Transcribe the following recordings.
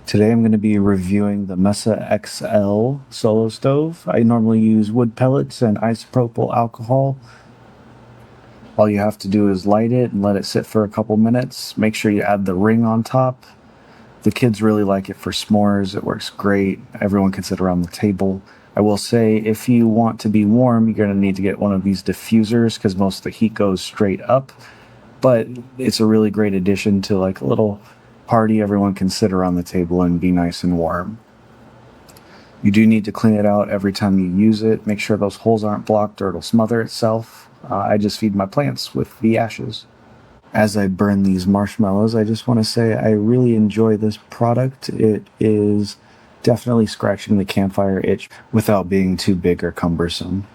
Today I'm going to be reviewing the Mesa XL solo stove. I normally use wood pellets and isopropyl alcohol. All you have to do is light it and let it sit for a couple minutes. Make sure you add the ring on top. The kids really like it for s'mores. It works great. Everyone can sit around the table. I will say, if you want to be warm, you're going to need to get one of these diffusers because most of the heat goes straight up. But it's a really great addition to like a little party. Everyone can sit around the table and be nice and warm. You do need to clean it out every time you use it. Make sure those holes aren't blocked or it'll smother itself. I just feed my plants with the ashes. As I burn these marshmallows, I just want to say I really enjoy this product. It is definitely scratching the campfire itch without being too big or cumbersome.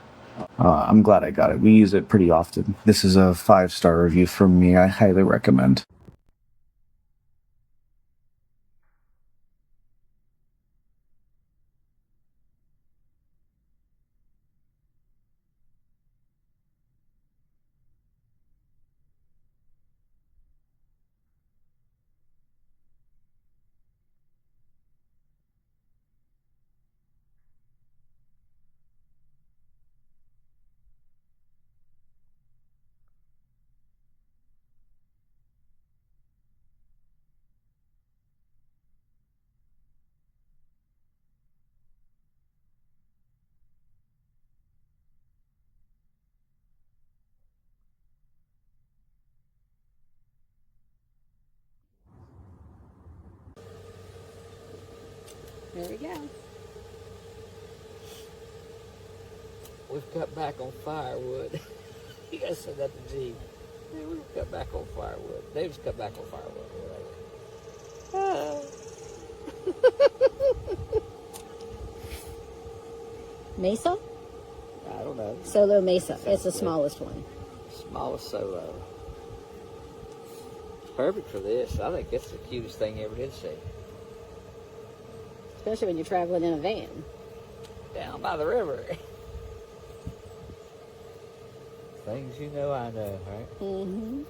I'm glad I got it. We use it pretty often. This is a 5-star review from me. I highly recommend. There we go. We've cut back on firewood. You guys said that to G. Yeah, we've cut back on firewood. They just cut back on firewood. Mesa? I don't know. Solo Mesa. It's the smallest one. Smallest solo. It's perfect for this. I think it's the cutest thing you ever did see. Especially when you're traveling in a van. Down by the river. Things you know I know, right? Mm-hmm.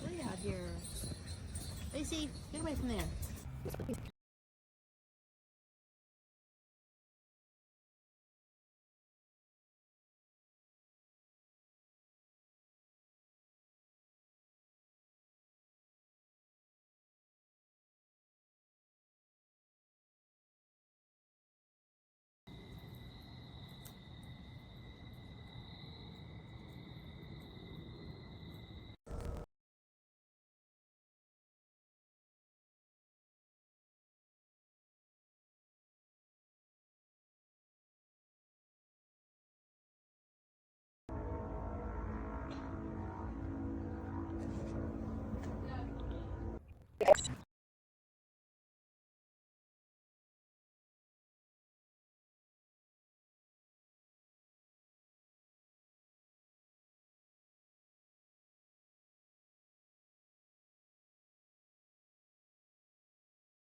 Way out here. Lacey, get away from there.